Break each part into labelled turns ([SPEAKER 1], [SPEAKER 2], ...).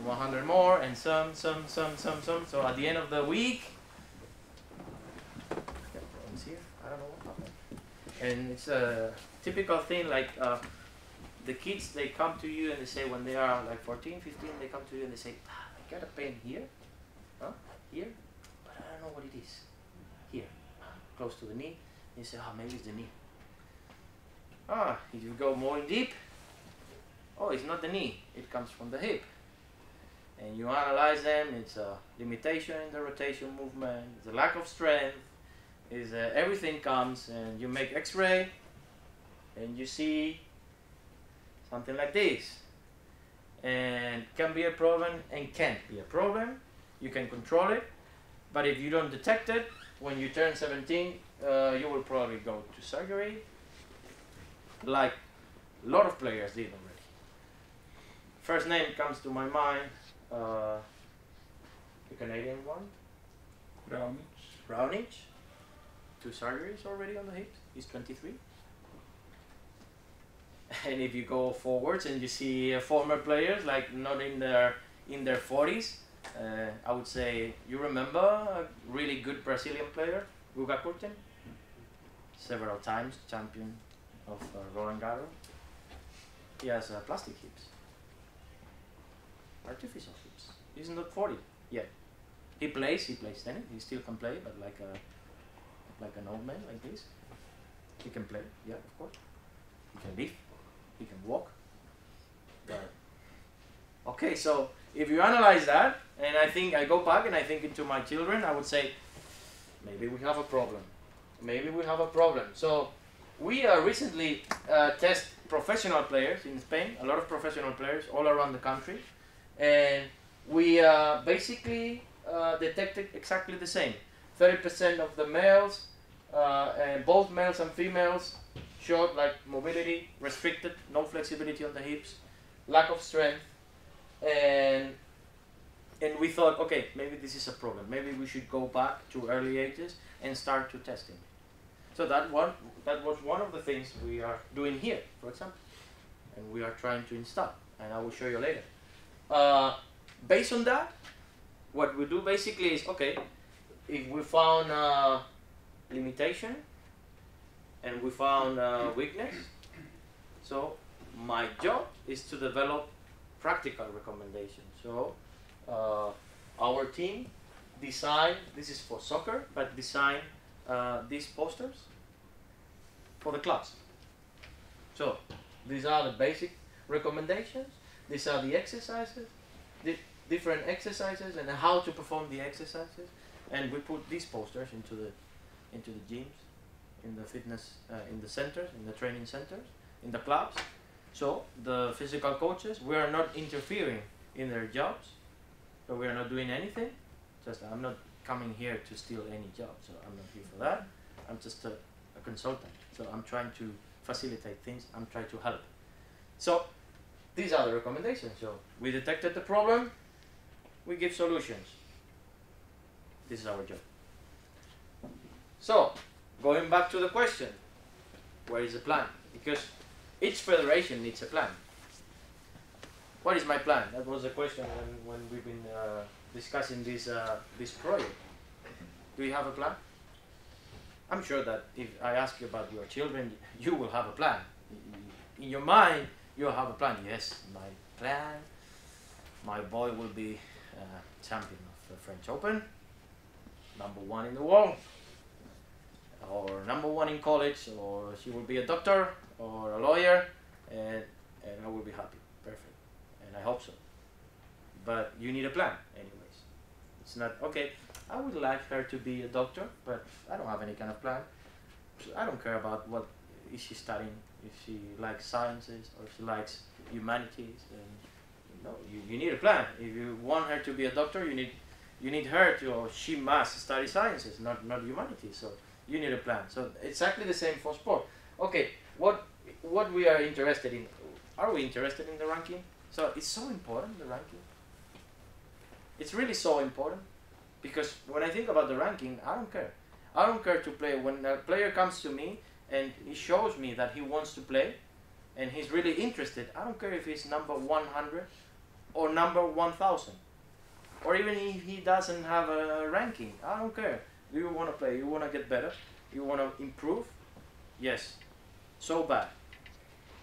[SPEAKER 1] 100 more, and some. So at the end of the week, problems here. I don't know what happened. And it's a typical thing, like the kids, they come to you and they say, when they are like 14, 15, they come to you and they say, I got a pain here, here, but I don't know what it is. Here, close to the knee. And you say, maybe it's the knee. If you go more in deep, it's not the knee, it comes from the hip. And you analyze them, it's a limitation in the rotation movement, it's a lack of strength, is everything comes, and you make x-ray and you see something like this, and can be a problem and can't be a problem. You can control it, but if you don't detect it when you turn 17, you will probably go to surgery, like a lot of players did already. First name comes to my mind, the Canadian one, Brownage. 2 surgeries already on the hips. He's 23. And if you go forwards and you see former players, like not in their 40s, I would say, you remember a really good Brazilian player, Guga Kurten, several times champion of Roland Garros. He has plastic hips, artificial hips. He's not 40 yet. He plays tennis. He still can play, but like an old man like this. He can play, yeah, of course. He can lift, he can walk. But okay, so if you analyze that, and I go back and I think into my children, I would say, maybe we have a problem. Maybe we have a problem. So we recently test professional players in Spain, a lot of professional players all around the country, and we basically detected exactly the same. 30% of the males, and both males and females, showed like mobility restricted, no flexibility on the hips, lack of strength, and we thought, okay, maybe this is a problem. Maybe we should go back to early ages and start to testing. So that was one of the things we are doing here, for example, and we are trying to install, and I will show you later. Based on that, what we do basically is, okay, if we found limitation and we found weakness, so my job is to develop practical recommendations. So our team design, this is for soccer, but design these posters for the clubs. So these are the basic recommendations. These are the exercises, the different exercises, and how to perform the exercises. And we put these posters into the gyms, in the fitness, in the centers, in the training centers, in the clubs. So the physical coaches, we are not interfering in their jobs, so we are not doing anything. Just I'm not coming here to steal any job, so I'm not here for that. I'm just a consultant, so I'm trying to facilitate things. I'm trying to help. So these are the recommendations. So we detected the problem, we give solutions. This is our job. So, going back to the question, where is the plan? Because each federation needs a plan. What is my plan? That was the question when we've been discussing this project. Do you have a plan? I'm sure that if I ask you about your children, you will have a plan. In your mind, you'll have a plan. Yes, my plan, my boy will be champion of the French Open, #1 in the world, or #1 in college, or she will be a doctor or a lawyer, and I will be happy. Perfect. And I hope so. But you need a plan anyways. It's not, okay, I would like her to be a doctor, but I don't have any kind of plan. I don't care about what is she studying, if she likes sciences or if she likes humanities. And no, you need a plan. If you want her to be a doctor, you need her to, or she must study sciences, not humanities. So you need a plan. So exactly the same for sport. Okay, what we are interested in? Are we interested in the ranking? So it's so important, the ranking. It's really so important, because when I think about the ranking, I don't care. I don't care to play. When a player comes to me and he shows me that he wants to play and he's really interested, I don't care if he's number 100 or number 1000. Or even if he doesn't have a ranking, I don't care. Do you want to play? You want to get better? You want to improve? Yes. So bad.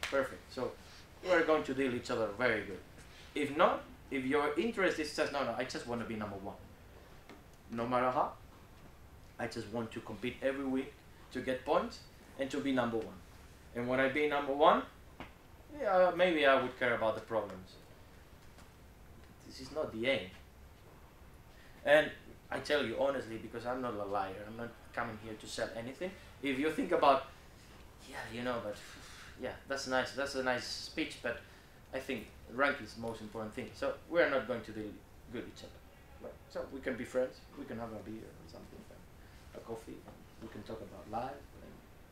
[SPEAKER 1] Perfect. So we're going to deal each other very good. If not, if your interest is just, no, I just want to be number 1. No matter how, I just want to compete every week to get points and to be number 1. And when I be number 1, yeah, maybe I would care about the problems. This is not the aim. And I tell you honestly, because I'm not a liar, I'm not coming here to sell anything. If you think about, yeah, you know, but yeah, that's nice, that's a nice speech, but I think ranking is the most important thing. So we're not going to deal good each other. Right? So we can be friends, we can have a beer or something, a coffee, and we can talk about life,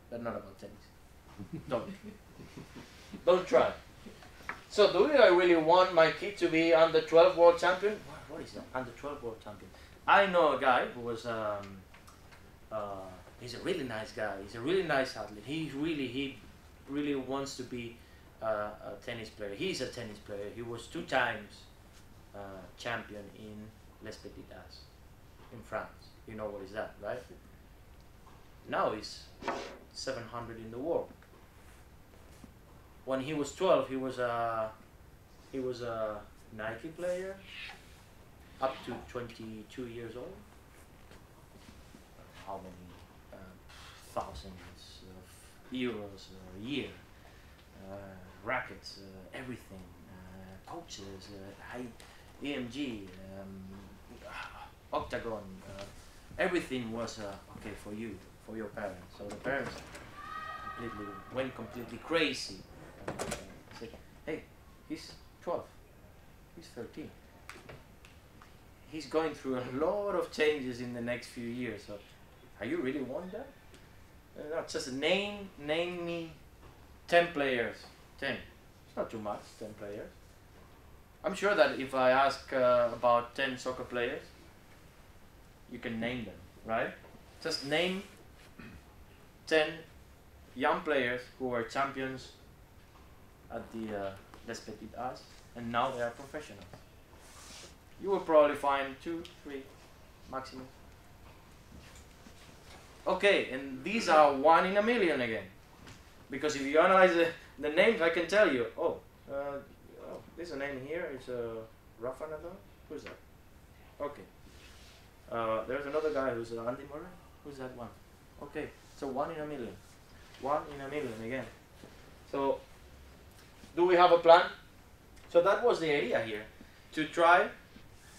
[SPEAKER 1] but not about tennis. Don't try. So do I really want my kid to be under 12 world champion? What is that? Under 12 world champion. I know a guy who was he's a really nice guy. He's a really nice athlete. He really wants to be a tennis player. He's a tennis player. He was 2 times champion in Les Petites As in France. You know what is that, right? Now he's 700 in the world. When he was 12, he was a Nike player, up to 22 years old. How many thousands of euros a year, rackets, everything, coaches, EMG, Octagon, everything was okay for you, for your parents. So the parents went completely crazy. Said, hey, he's 12, he's 13. He's going through a lot of changes in the next few years. So, are you really want that? No, just name me 10 players. 10. It's not too much, 10 players. I'm sure that if I ask about 10 soccer players, you can name them, right? Just name 10 young players who were champions at the Les Petites As, and now they are professionals. You will probably find 2, 3 maximum. Okay, and these are 1 in a million again. Because if you analyze the names, I can tell you, there's a name here, it's Rafa Nadal. Who's that? Okay. There's another guy who's Andy Murray. Who's that one? Okay, so 1 in a million. 1 in a million again. So, do we have a plan? So that was the idea here, to try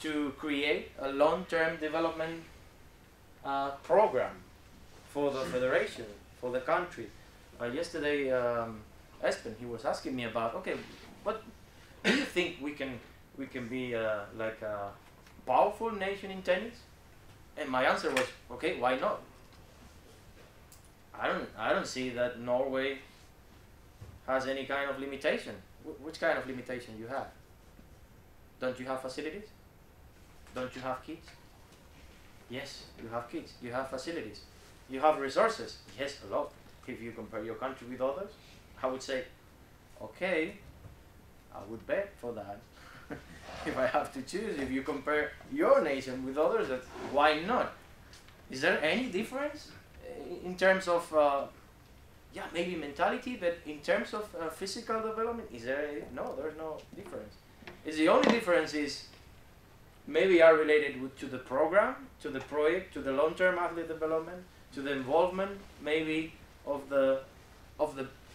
[SPEAKER 1] to create a long-term development program for the federation, for the country. Yesterday, Espen, he was asking me about, okay, what do you think we can be like a powerful nation in tennis? And my answer was, okay, why not? I don't see that Norway has any kind of limitation. Which kind of limitation you have? Don't you have facilities? Don't you have kids? Yes, you have kids. You have facilities. You have resources. Yes, a lot. If you compare your country with others, I would say, okay, I would bet for that. If I have to choose, if you compare your nation with others, why not? Is there any difference in terms of, maybe mentality, but in terms of physical development, no, there's no difference. The only difference is maybe are related to the program, to the project, to the long-term athlete development, to the involvement maybe of the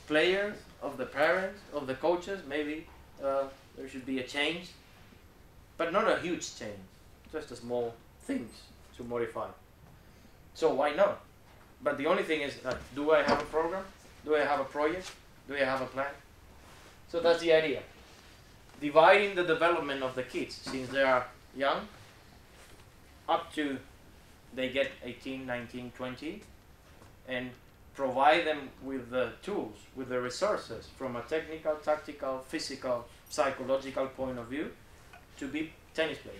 [SPEAKER 1] players, of the parents, of the coaches. Maybe there should be a change, but not a huge change, just a small things to modify. So why not? But the only thing is, do I have a program? Do I have a project? Do I have a plan? So that's the idea. Dividing the development of the kids since they are young up to they get 18, 19, 20, and provide them with the tools, with the resources from a technical, tactical, physical, psychological point of view to be tennis players.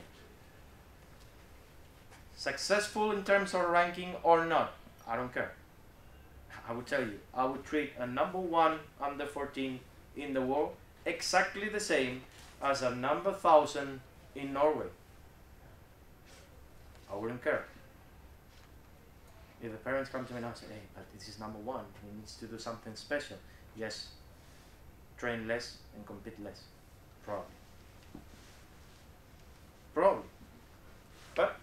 [SPEAKER 1] Successful in terms of ranking or not, I don't care. I would tell you, I would treat a number 1 under 14 in the world exactly the same as a number 1,000 in Norway. I wouldn't care. If the parents come to me and say, hey, but this is number 1, he needs to do something special. Yes, train less and compete less. Probably. Probably. But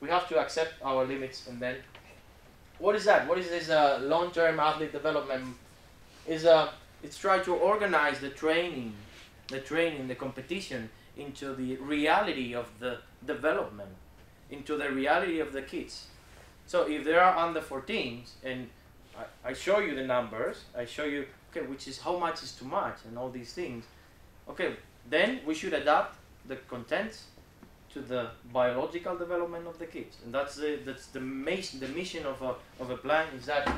[SPEAKER 1] we have to accept our limits. And then, what is that? What is this long-term athlete development? It's try to organize the training, the competition into the reality of the development, into the reality of the kids. So if there are under 14s, and I show you the numbers, I show you, okay, which is how much is too much, and all these things. Okay, then we should adapt the contents to the biological development of the kids, and that's the mission of a plan is that.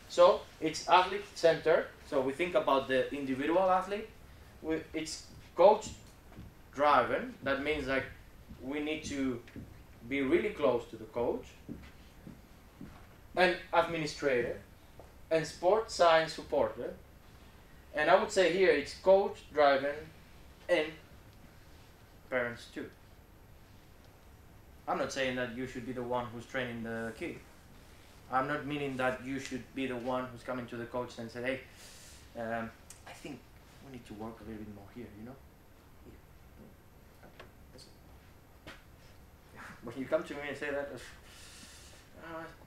[SPEAKER 1] So it's athlete centered. So we think about the individual athlete. It's coach driven. That means like we need to be really close to the coach, and administrator, and sports science supporter. And I would say here it's coach driven and parents too. I'm not saying that you should be the one who's training the kid. I'm not meaning that you should be the one who's coming to the coach and say, hey, I think we need to work a little bit more here, you know? Here. When you come to me and say that,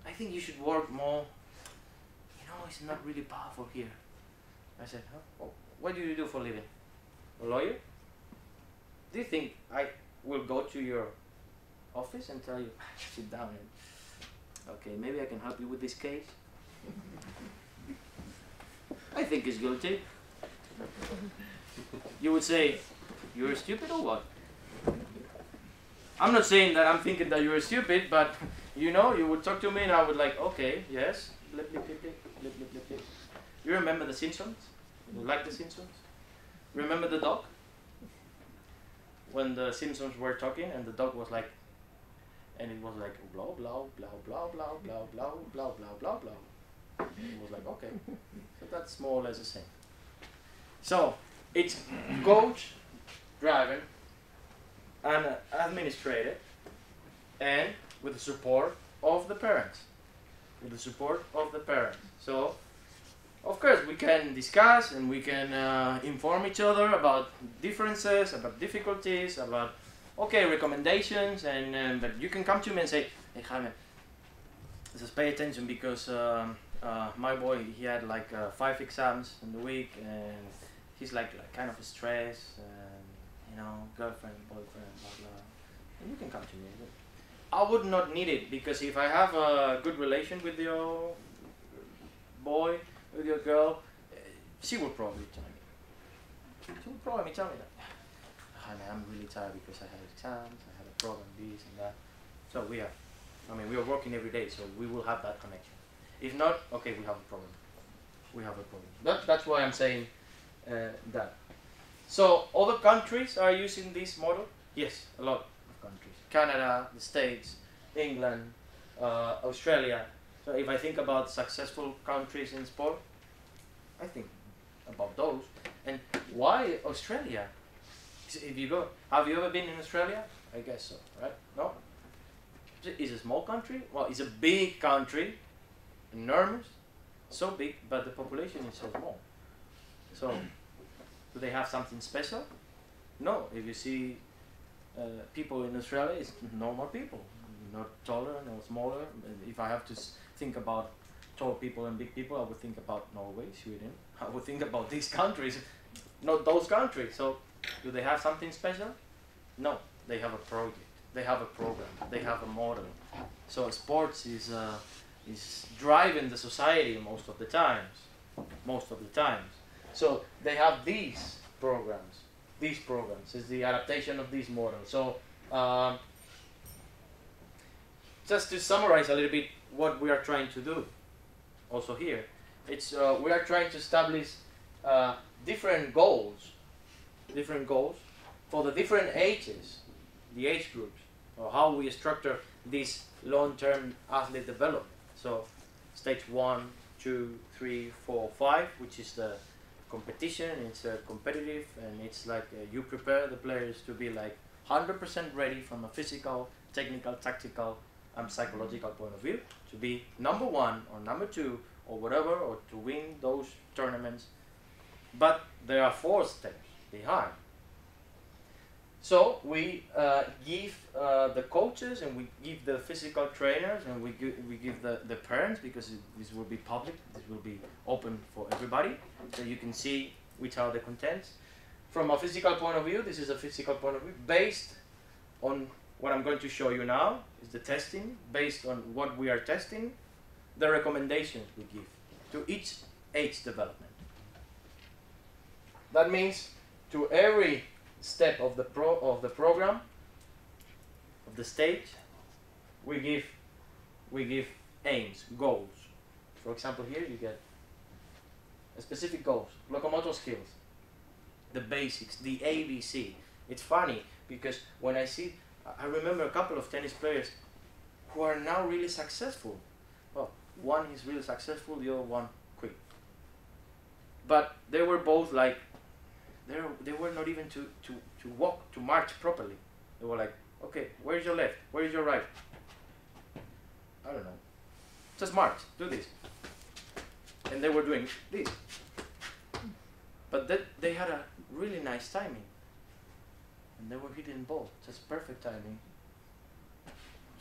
[SPEAKER 1] I think you should work more, you know, it's not really powerful here. I said, huh? Oh, what do you do for a living? A lawyer? Do you think I will go to your office and tell you, sit down and, okay, maybe I can help you with this case? I think he's guilty. You would say, you're stupid or what? I'm not saying that I'm thinking that you're stupid, but you know, you would talk to me and I would like, okay, yes, blip, blip, blip, blip, blip, blip, blip, blip. You remember The Simpsons? You like The Simpsons? Remember the dog? When the Simpsons were talking and the dog was like, and it was like blah blah blah blah blah blah blah blah blah blah blah. It was like, okay, so that's more or less the same. So it's coach driven and administrated, and with the support of the parents. With the support of the parents. So of course we can discuss and we can inform each other about differences, about difficulties, about recommendations, and but you can come to me and say, hey Jaime, just pay attention because my boy, he had like 5 exams in the week and he's like kind of stressed, and you know, girlfriend, boyfriend, blah blah. And you can come to me. I would not need it, because if I have a good relation with your boy, with your girl, she will probably tell me. She will probably tell me that. Jaime, I'm really tired because I had exams, I had a problem, this and that. So we are working every day, so we will have that connection. If not, okay, we have a problem. We have a problem. That's why I'm saying that. So other countries are using this model? Yes, a lot of countries. Canada, the States, England, Australia. So if I think about successful countries in sport, I think about those. And why Australia? If you go, have you ever been in Australia? I guess so, right? No? It's a small country? Well, it's a big country, enormous, so big, but the population is so small. So, do they have something special? No. If you see people in Australia, it's normal people, not taller, no smaller. If I have to think about tall people and big people, I would think about Norway, Sweden. I would think about these countries, not those countries. So, do they have something special? No. They have a project. They have a program. They have a model. So sports is driving the society most of the times. Most of the times. So they have these programs. These programs is the adaptation of these models. So just to summarize a little bit what we are trying to do. Also here, it's we are trying to establish different goals for the different ages, the age groups, or how we structure this long-term athlete development. So stage 1, 2, 3, 4, 5, which is the competition, it's competitive, and it's like you prepare the players to be like 100% ready from a physical, technical, tactical, and psychological point of view to be number one or number two or whatever, or to win those tournaments. But there are 4 steps behind. So we give the coaches, and we give the physical trainers, and we give the parents, because this will be public, this will be open for everybody, so you can see which are the contents. From a physical point of view, this is a physical point of view based on what I'm going to show you now, is the testing, based on what we are testing, the recommendations we give to each age development. That means to every step of the program, of the stage, we give aims, goals. For example, here you get a specific goals, locomotor skills, the basics, the ABC. It's funny because when I remember a couple of tennis players who are now really successful. Well, one is really successful, the other one quit. But they were both like, they were not even to walk, to march properly. They were like, okay, where's your left? Where is your right? I don't know. Just march, do this. And they were doing this. But they had a really nice timing. And they were hitting ball, just perfect timing.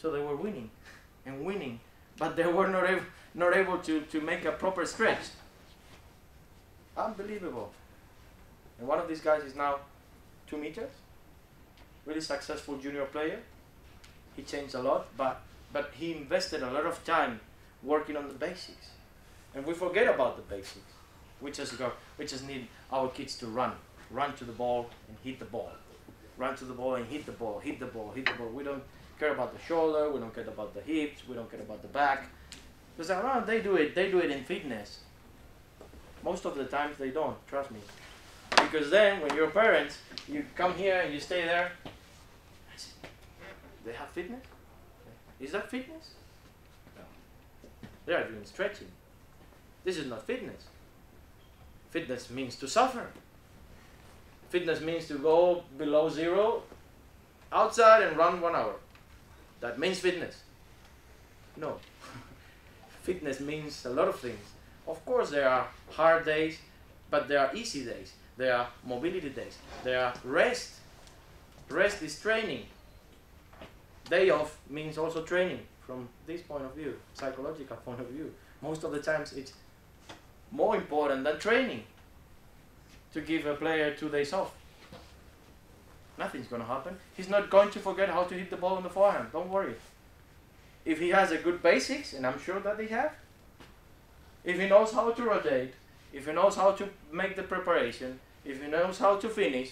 [SPEAKER 1] So they were winning and winning, but they were not able to make a proper stretch. Unbelievable. And one of these guys is now 2 meters, really successful junior player. He changed a lot, but he invested a lot of time working on the basics. And we forget about the basics. We just need our kids to run to the ball and hit the ball. Run to the ball and hit the ball, hit the ball, hit the ball. We don't care about the shoulder, we don't care about the hips, we don't care about the back. Because they do it in fitness. Most of the times they don't, trust me. Because then when you're parents, you come here and you stay there. They have fitness? Is that fitness? No. They are doing stretching. This is not fitness. Fitness means to suffer. Fitness means to go below 0 outside and run 1 hour. That means fitness. No. Fitness means a lot of things. Of course there are hard days, but there are easy days. There are mobility days. There are rest. Rest is training. Day off means also training from this point of view, psychological point of view. Most of the times it's more important than training to give a player 2 days off. Nothing's going to happen. He's not going to forget how to hit the ball on the forehand. Don't worry. If he has a good basics, and I'm sure that he have, if he knows how to rotate, if he knows how to make the preparation, if he knows how to finish,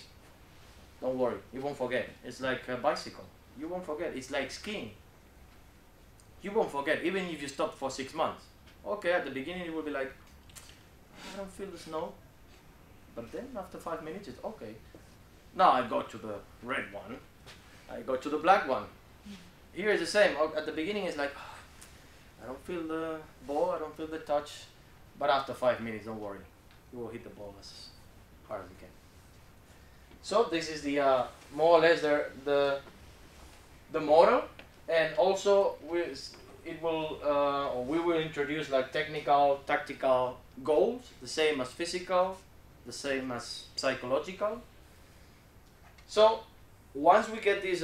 [SPEAKER 1] don't worry, he won't forget. It's like a bicycle. You won't forget. It's like skiing. You won't forget, even if you stop for 6 months. Okay, at the beginning it will be like, I don't feel the snow. But then after 5 minutes, it's okay. Now I go to the red one. I go to the black one. Here is the same. At the beginning it's like, I don't feel the ball, I don't feel the touch. But after 5 minutes, don't worry. You will hit the ball as hard as you can. So this is the more or less the model. And also we will introduce like technical, tactical goals, the same as physical, the same as psychological. So once we get this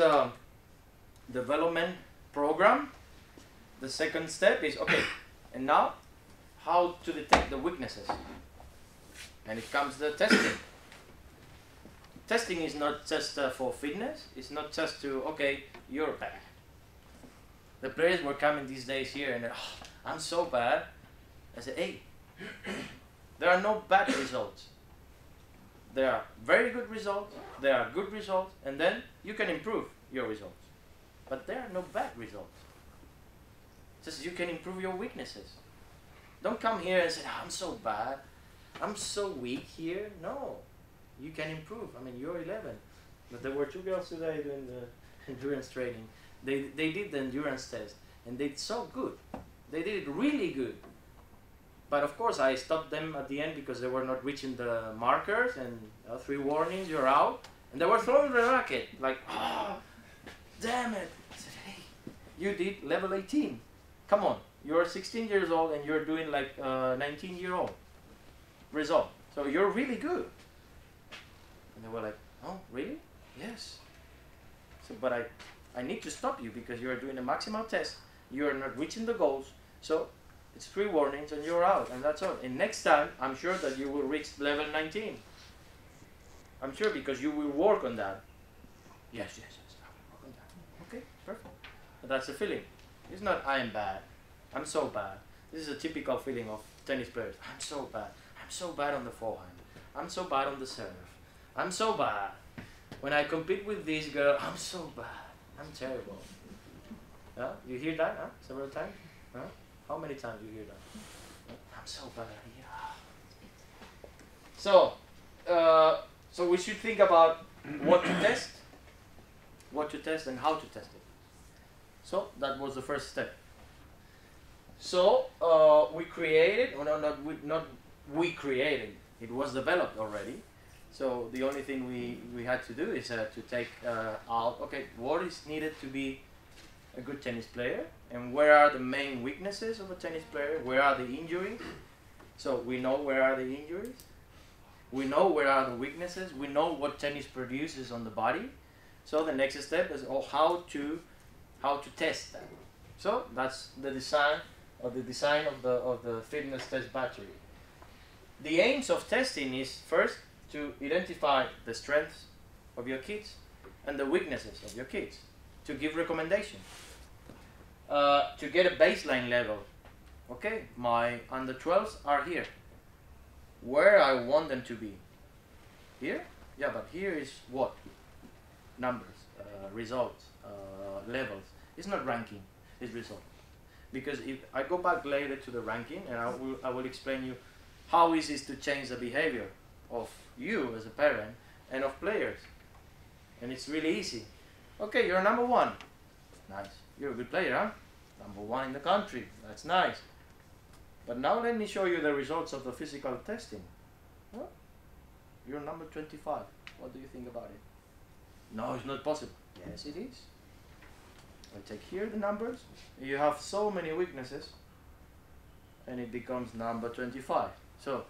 [SPEAKER 1] development program, the second step is, okay, and now how to detect the weaknesses. And it comes the testing. Testing is not just for fitness, it's not just to, okay, you're bad. The players were coming these days here and I'm so bad. I said, hey, there are no bad results. There are very good results, there are good results, and then you can improve your results. But there are no bad results. Just you can improve your weaknesses. Don't come here and say, I'm so bad, I'm so weak here. No, you can improve. I mean, you're 11. But there were 2 girls today doing the endurance training. They did the endurance test, and they did so good. They did it really good. But of course, I stopped them at the end because they were not reaching the markers, and 3 warnings, you're out. And they were throwing the racket, like, oh, damn it. I said, hey, you did level 18. Come on, you're 16 years old and you're doing like 19-year-old result. So you're really good. And they were like, oh, really? Yes. So, but I need to stop you because you're doing a maximal test. You're not reaching the goals. So it's 3 warnings and you're out, and that's all. And next time, I'm sure that you will reach level 19. I'm sure, because you will work on that. Yes, I will work on that. Okay, perfect. But that's the feeling. It's not, I am bad. I'm so bad. This is a typical feeling of tennis players. I'm so bad. I'm so bad on the forehand. I'm so bad on the serve. I'm so bad. When I compete with this girl, I'm so bad. I'm terrible. You hear that, several times? How many times do you hear that? I'm so bad. Yeah. So we should think about what to test and how to test it. So that was the first step. So we created, or not we created, it was developed already. So the only thing we had to do is to take out, okay, what is needed to be a good tennis player, and where are the main weaknesses of a tennis player, where are the injuries. So we know where are the injuries, we know where are the weaknesses, we know what tennis produces on the body. So the next step is how to test that. So that's the design of the fitness test battery. The aims of testing is first to identify the strengths of your kids and the weaknesses of your kids, to give recommendations, to get a baseline level. Okay, my under 12s are here. Where I want them to be? Here? Yeah, but here is what? Numbers, results, levels. It's not ranking, it's result. Because if I go back later to the ranking, and I will explain you how easy it is to change the behavior of you as a parent and of players. And it's really easy. Okay, you're number 1. Nice. You're a good player, huh? Number 1 in the country. That's nice. But now let me show you the results of the physical testing. Well, you're number 25. What do you think about it? No, it's not possible. Yes, it is. I take here the numbers. You have so many weaknesses, and it becomes number 25. So